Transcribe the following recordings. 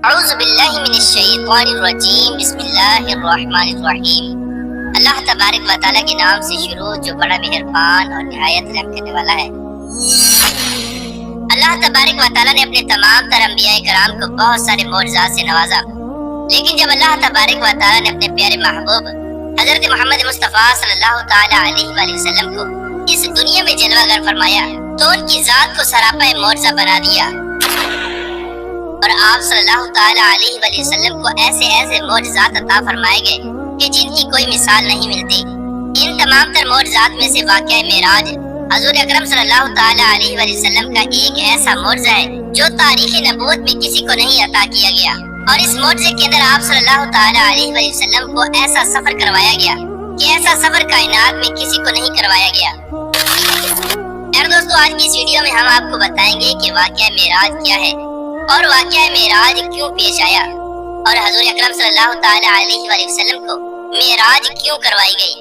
اعوذ باللہ من الشیطان الرجیم بسم اللہ الرحمن الرحیم۔ اللہ تبارک و تعالیٰ کے نام سے شروع جو بڑا مہربان اور نہایت رحم کرنے والا ہے۔ اللہ تبارک و تعالیٰ نے اپنے تمام تر انبیاء کرام کو بہت سارے معجزات سے نوازا، لیکن جب اللہ تبارک و تعالیٰ نے اپنے پیارے محبوب حضرت محمد مصطفیٰ صلی اللہ تعالیٰ علیہ وآلہ وسلم کو اس دنیا میں جلوہ گر فرمایا تو ان کی ذات کو سراپا معجزہ بنا دیا، اور آپ صلی اللہ تعالیٰ علیہ وآلہ وسلم کو ایسے معجزات عطا فرمائے گئے کہ جن کی کوئی مثال نہیں ملتی۔ ان تمام تر معجزات میں سے واقعہ معراج حضور اکرم صلی اللہ تعالیٰ علیہ وآلہ وسلم کا ایک ایسا معجزہ ہے جو تاریخ نبوت میں کسی کو نہیں عطا کیا گیا، اور اس معجزے کے اندر آپ صلی اللہ تعالیٰ علیہ وآلہ وسلم کو ایسا سفر کروایا گیا کہ ایسا سفر کائنات میں کسی کو نہیں کروایا گیا۔ دوستو، آج کی اس ویڈیو میں ہم آپ کو بتائیں گے کہ واقعہ معراج کیا ہے اور واقعہ معراج کیوں پیش آیا، اور حضور اکرم صلی اللہ تعالیٰ علیہ وآلہ وسلم کو معراج کیوں کروائی گئی،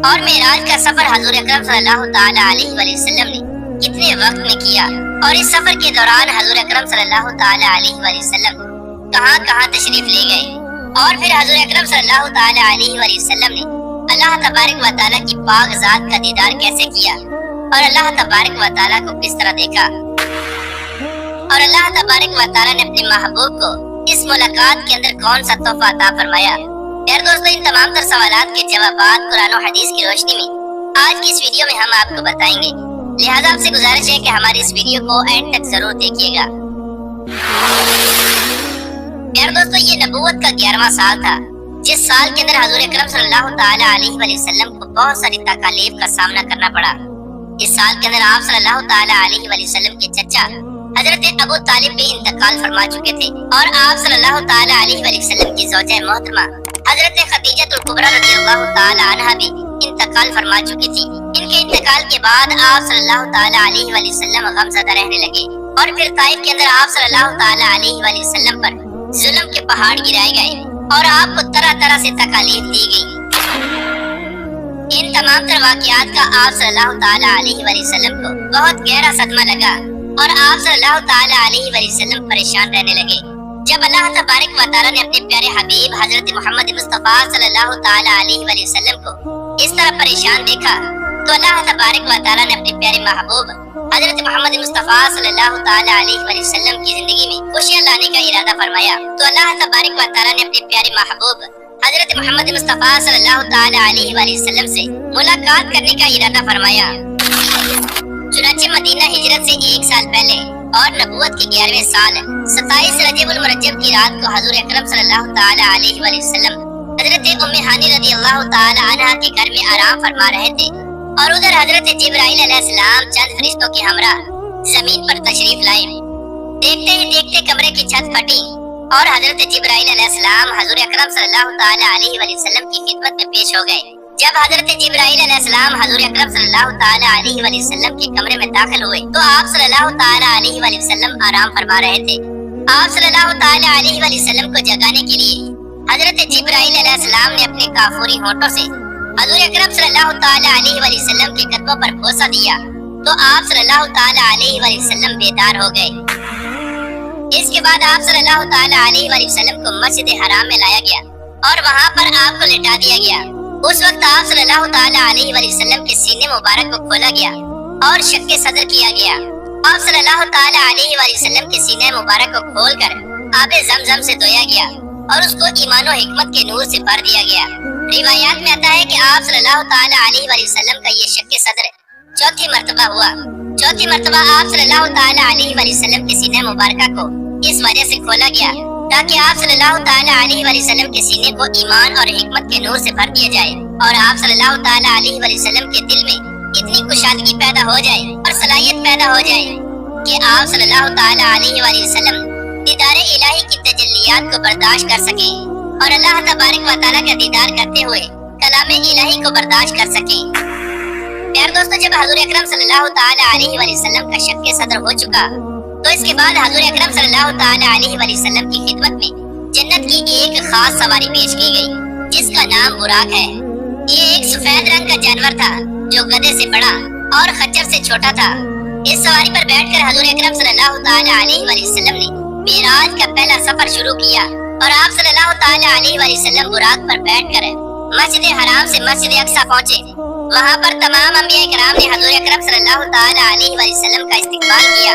اور معراج کا سفر حضور اکرم صلی اللہ تعالیٰ علیہ وآلہ وسلم نے کتنے وقت میں کیا، اور اس سفر کے دوران حضور اکرم صلی اللہ تعالیٰ علیہ وآلہ وسلم کہاں کہاں تشریف لے گئے، اور پھر حضور اکرم صلی اللہ تعالیٰ علیہ وآلہ وسلم نے اللہ تبارک و تعالیٰ کی پاک ذات کا دیدار کیسے کیا، اور اللہ تبارک و تعالیٰ کو کس طرح دیکھا، اور اللہ تبارک و تعالیٰ نے اپنے محبوب کو اس ملاقات کے اندر کون سا تحفہ عطا فرمایا۔ دوستو، ان تمام تر سوالات کے جوابات قرآن و حدیث کی روشنی میں آج کی اس ویڈیو میں ہم آپ کو بتائیں گے، لہذا آپ سے گزارش ہے کہ ہماری اس ویڈیو کو اینڈ تک ضرور دیکھیے گا۔ دوستو، یہ نبوت کا 11واں سال تھا، جس سال کے اندر حضور اکرم صلی اللہ تعالیٰ علیہ وآلہ وسلم کو بہت ساری تکالیف کا سامنا کرنا پڑا۔ اس سال کے اندر آپ صلی اللہ تعالیٰ علیہ وآلہ وسلم کے چچا حضرت ابو طالب بھی انتقال فرما چکے تھے، اور آپ صلی اللہ تعالیٰ علیہ وآلہ وسلم کی زوجہ محترمہ حضرت خدیجہ الکبریٰ رضی اللہ تعالیٰ عنہا بھی انتقال فرما چکی تھی۔ ان کے انتقال کے بعد آپ صلی اللہ تعالیٰ علیہ وآلہ وسلم غمزدہ رہنے لگے، اور پھر طائف کے اندر آپ صلی اللہ تعالیٰ علیہ وآلہ وسلم پر ظلم کے پہاڑ گرائے گئے، اور آپ کو طرح طرح سے تکالیف دی گئی۔ ان تمام تر واقعات کا آپ صلی اللہ تعالیٰ علیہ وآلہ وسلم کو بہت گہرا صدمہ لگا، اور آپ صلی اللہ تعالیٰ علیہ وآلہ وسلم پریشان رہنے لگے۔ جب اللہ تبارک و تعالیٰ نے اپنے پیارے حبیب حضرت محمد مصطفیٰ صلی اللہ تعالیٰ علیہ وآلہ وسلم کو اس طرح پریشان دیکھا تو اللہ تبارک و تعالیٰ نے اپنے پیارے محبوب حضرت محمد مصطفیٰ صلی اللہ تعالیٰ علیہ وآلہ وسلم کی زندگی میں خوشیاں لانے کا ارادہ فرمایا۔ تو اللہ تبارک و تعالیٰ نے اپنے پیارے محبوب حضرت محمد مصطفیٰ صلی اللہ تعالیٰ علیہ وآلہ وسلم سے ملاقات کرنے کا ارادہ فرمایا۔ چنانچہ مدینہ ہجرت سے 1 سال پہلے اور نبوت کے 11ویں سال 27 رجب المرجب کی رات کو حضور اکرم صلی اللہ تعالیٰ علیہ وآلہ وسلم حضرت ام ہانی رضی اللہ تعالیٰ عنہا کے گھر میں آرام فرما رہے تھے، اور ادھر حضرت جبرائیل علیہ السلام چند فرشتوں کے ہمراہ زمین پر تشریف لائے۔ دیکھتے ہی دیکھتے کمرے کی چھت پھٹی، اور حضرت جبرائیل علیہ السلام حضور اکرم صلی اللہ تعالیٰ علیہ وآلہ وسلم کی خدمت میں پیش ہو گئے۔ جب حضرت جبرائیل علیہ السلام حضور اکرم صلی اللہ تعالیٰ علیہ وآلہ وسلم کے کمرے میں داخل ہوئے تو آپ صلی اللہ تعالیٰ علیہ وآلہ وسلم آرام فرما رہے تھے۔ آپ صلی اللہ تعالیٰ علیہ وآلہ وسلم کو جگانے کے لیے حضرت جبرائیل علیہ السلام نے اپنے کافوری ہونٹوں سے حضور اکرم صلی اللہ تعالیٰ علیہ وآلہ وسلم کے قدموں پر بوسہ دیا تو آپ صلی اللہ تعالیٰ علیہ وآلہ وسلم بیدار ہو گئے۔ اس کے بعد آپ صلی اللہ تعالیٰ علیہ وآلہ وسلم کو مسجد حرام میں لایا گیا، اور وہاں پر آپ کو لٹا دیا گیا۔ اس وقت آپ صلی اللہ تعالیٰ علیہ وآلہ وسلم کے سینے مبارک کو کھولا گیا اور شق صدر کیا گیا۔ آپ صلی اللہ تعالیٰ علیہ وآلہ وسلم کے سینے مبارک کو کھول کر آب زمزم سے دھویا گیا، اور اس کو ایمان و حکمت کے نور سے بھر دیا گیا۔ روایات میں آتا ہے کہ آپ صلی اللہ تعالیٰ علیہ وآلہ وسلم کا یہ شق صدر چوتھی مرتبہ ہوا۔ چوتھی مرتبہ آپ صلی اللہ تعالیٰ علیہ وآلہ وسلم کے سینے مبارکہ کو اس وجہ سے کھولا گیا تاکہ آپ صلی اللہ تعالیٰ علیہ وآلہ وسلم کے سینے کو ایمان اور حکمت کے نور سے بھر دیا جائے، اور آپ صلی اللہ تعالیٰ علیہ وآلہ وسلم کے دل میں اتنی کشادگی پیدا ہو جائے اور صلاحیت پیدا ہو جائے کہ آپ صلی اللہ تعالیٰ علیہ وآلہ وسلم دیدار الہی کی تجلیات کو برداشت کر سکیں، اور اللہ تبارک و تعالیٰ کا دیدار کرتے ہوئے کلام الہی کو برداشت کر سکیں۔ دوستو، جب حضور اکرم صلی اللہ تعالیٰ علیہ وآلہ وسلم کا شق صدر ہو چکا تو اس کے بعد حضور اکرم صلی اللہ تعالیٰ علیہ وآلہ وسلم کی خدمت میں جنت کی ایک خاص سواری پیش کی گئی جس کا نام براق ہے۔ یہ ایک سفید رنگ کا جانور تھا جو گدھے سے بڑا اور خچر سے چھوٹا تھا۔ اس سواری پر بیٹھ کر حضور اکرم صلی اللہ تعالیٰ علیہ وآلہ وسلم نے मेराज का पहला सफर शुरू किया और आप सल्लल्लाहु ताला अलैहि वसल्लम बुराक पर बैठकर मस्जिद हराम से मस्जिद अक्सा पहुंचे। वहां पर तमाम अंबिया किराम ने हजूर अकरम सल्लल्लाहु ताला अलैहि वसल्लम का इस्तकबाल किया।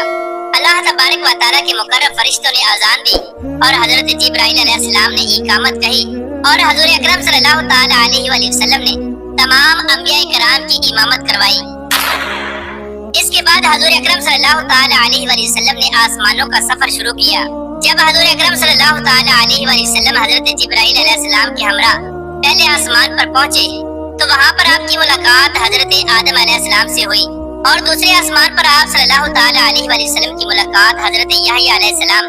अल्लाह तबारक व तआला के मुकर्रब फरिश्तों ने आजान दी और हजरत जिब्राइल अलैहिस्सलाम ने इकामत कही और हजूर अकरम सल्लल्लाहु ताला अलैहि वसल्लम ने तमाम अंबिया किराम की इमामत करवाई। इसके बाद हजूर अकरम सल्लल्लाहु ताला अलैहि वसल्लम ने आसमानों का सफर शुरू किया। जब हजूर अकरम सल्लल्लाहु ताला अलैहि वसल्लम हजरत जिब्राइल अलैहिस्सलाम के हमरा पहले आसमान पर पहुंचे तो वहां पर आपकी मुलाकात हजरत आदम अलैहिस्सलाम से हुई और दूसरे आसमान पर आप सल्लल्लाहु ताला अलैहि वसल्लम की मुलाकात हजरत यहया अलैहिस्सलाम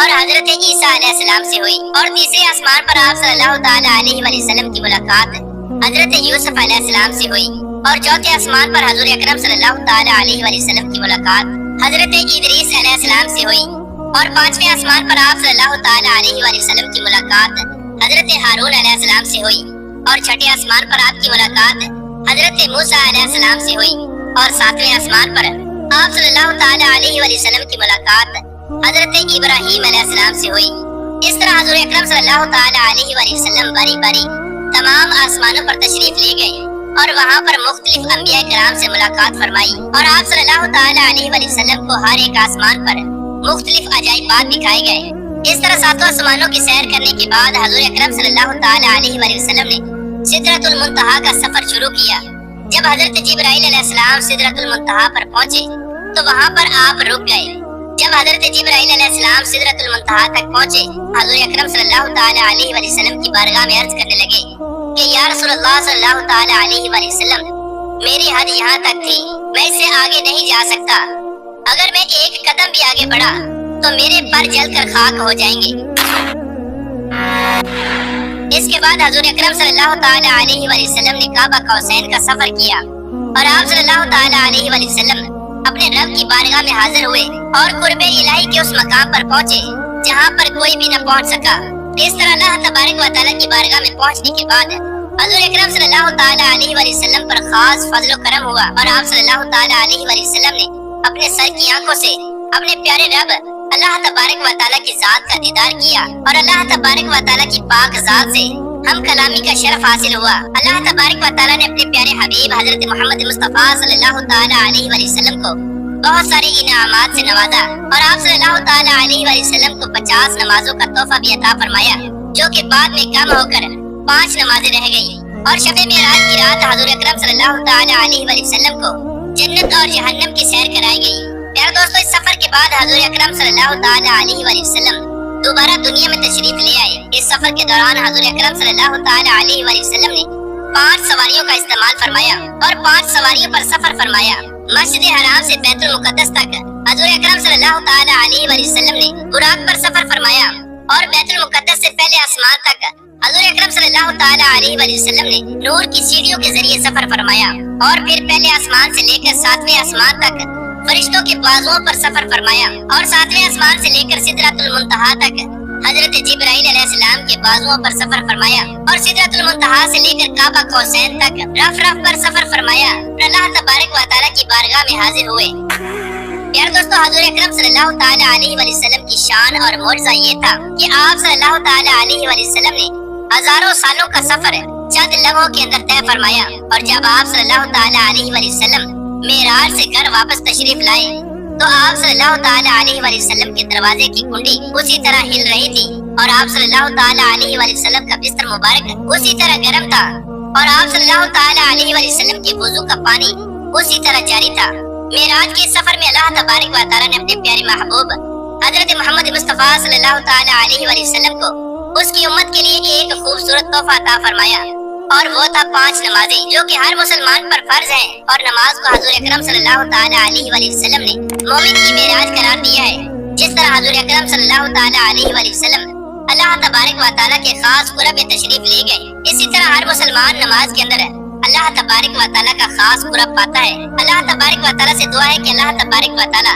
और हजरत ईसा अलैहिस्सलाम से हुई और तीसरे आसमान पर आप सल्लल्लाहु ताला अलैहि वसल्लम की मुलाकात हजरत यूसुफ अलैहिस्सलाम से हुई और चौथे आसमान पर हजूर अकरम सल्लल्लाहु ताला अलैहि वसल्लम की मुलाकात हजरत इदरीस अलैहिस्सलाम से हुई और पांचवें आसमान पर आप सल्लल्लाहु ताला अलैहि वसल्लम की मुलाकात हजरत हारून अलैहिस्सलाम से हुई और छठे आसमान पर आपकी मुलाकात हजरत मूसा अलैहिस्सलाम से हुई और सातवें आसमान पर आप सल्लल्लाहु ताला अलैहि वसल्लम की मुलाकात हजरत इब्राहीम अलैहिस्सलाम से हुई। इस तरह हजूर अकरम सल्लल्लाहु ताला अलैहि वसल्लम बारी बारी तमाम आसमानों पर तशरीफ ले गए और वहाँ पर मुख्तलिफ अंबिया किराम से मुलाकात फरमाई और आप सल्लल्लाहु ताला अलैहि वसल्लम को हर एक आसमान पर मुख्तलिफ अजाइबात दिखाए गए। इस तरह सातों आसमानों की सैर करने के बाद हजूर अकरम सल्लल्लाहु ताला अलैहि वसल्लम ने सिदरतुल मुंतहा का सफर शुरू किया। जब हजरत जिब्राइल अलैहिस्सलाम सिदरतुल मुंतहा पर पहुंचे तो वहाँ पर आप रुक गए। जब हजरत जिब्राइल अलैहिस्सलाम सिदरतुल मुंतहा तक पहुंचे हजूर अकरम सल्लल्लाहु ताला अलैहि वसल्लम की बारगाह में अर्ज करने लगे कि या रसूलल्लाह सल्लल्लाहु ताला अलैहि वसल्लम, मेरी हद यहाँ तक थी, मैं इससे आगे नहीं जा सकता। अगर मैं एक कदम भी आगे बढ़ा तो मेरे पर जलकर खाक हो जाएंगे। इसके बाद हजूर अकरम सल्लल्लाहु ताला अलैहि वसल्लम ने काबा कौसैन का सफर किया और आप सल्लल्लाहु ताला अलैहि वसल्लम अपने रब की बारगाह में हाजिर हुए और कुर्बे इलाही के उस मकाम पर पहुंचे जहां पर कोई भी न पहुंच सका। इस तरह अल्लाह तबारक व तआला की बारगाह में पहुंचने के बाद हजूर अकरम सल्लल्लाहु ताला अलैहि वसल्लम पर खास फजल करम हुआ और आप सल्लल्लाहु ताला अलैहि वसल्लम ने अपने सर की आंखों से अपने प्यारे रब अल्लाह तबारक व तआला की जात का दीदार किया और अल्लाह तबारक व तआला की पाक जात से हम कलामी का शरफ हासिल हुआ। अल्लाह तबारक व तआला ने अपने प्यारे हबीब हजरत मोहम्मद मुस्तफा सल्लल्लाहु ताला अलैहि वसल्लम को बहुत सारे इनामात से नवाजा और आप सल्लल्लाहु ताला अलैहि वसल्लम को 50 नमाजों का तोहफा भी अता फरमाया, जो कि बाद में कम होकर 5 नमाजें रह गई। और शब मेराज की रात हजूर अकरम सल्लल्लाहु ताला अलैहि वसल्लम को जन्नत और जहन्नम की सैर कराई गई। प्यारे दोस्तों, इस सफर के बाद हजूर अकरम सल्लल्लाहु ताला अलैहि वसल्लम दोबारा दुनिया में तशरीफ ले आए। इस सफर के दौरान हजूर अकरम सल्लल्लाहु ताला अलैहि वसल्लम ने 5 सवारियों का इस्तेमाल फरमाया और 5 सवारियों पर सफर फरमाया। मस्जिद हराम से बैतुल मुकद्दस तक हजूर अकरम सल्लल्लाहु ताला अलैहि वसल्लम ने बुराक पर सफर फरमाया और बैतुल मुकद्दस से पहले आसमान तक हजूर अकरम सल्लल्लाहु ताला अलैहि वसल्लम ने नूर की सीढ़ियों के जरिए सफर फरमाया और फिर पहले आसमान से लेकर 7वें आसमान तक फरिश्तों के बाजुओं पर सफर फरमाया और 7वें आसमान से लेकर सिदरतुल मुंतहा तक हजरत जिब्राइल अलैहिस्सलाम के बाजुओं पर सफर फरमाया और सिदरतुल मुंतहा से लेकर काबा कौसैन तक रफ रफ पर सफर फरमाया। अल्लाह तबारक व तआला की बारगाह में हाजिर हुए। यार दोस्तों, हजूर अकरम सल्लल्लाहु ताला अलैहि वसल्लम की शान और मौजज़ा ये था कि आप सल्लल्लाहु ताला अलैहि वसल्लम ने हजारों सालों का सफर चंद लम्हों के अंदर तय फरमाया और जब आप सल्लल्लाहु ताला अलैहि वसल्लम मेराज से घर वापस तशरीफ लाए तो आप सल्लल्लाहु ताला अलैहि वसल्लम के दरवाजे की कुंडी उसी तरह हिल रही थी और आप सल्लल्लाहु ताला अलैहि वसल्लम का बिस्तर मुबारक उसी तरह गर्म था और आप सल्लल्लाहु ताला अलैहि वसल्लम के वुजू का पानी उसी तरह जारी था। मेराज के सफर में अल्लाह तबारक व तआला ने अपने प्यारे महबूब हजरत मोहम्मद मुस्तफा सल्लल्लाहु ताला अलैहि वसल्लम को उसकी उम्मत के लिए एक खूबसूरत तोहफा अता फरमाया और वो था 5 नमाजें, जो कि हर मुसलमान पर फर्ज है। और नमाज को हजूर अकरम सल्लल्लाहु ताला अलैहि वसल्लम ने मोमिन की मेराज करार दिया है। जिस तरह हजूर अकरम सल्लल्लाहु ताला अलैहि वसल्लम अल्लाह तबारक व तआला के खास कुरब में तशरीफ ले गए, इसी तरह हर मुसलमान नमाज के अंदर अल्लाह तबारक व तआला का खास कुरब पाता है। अल्लाह तबारक व तआला से दुआ है कि अल्लाह तबारक व तआला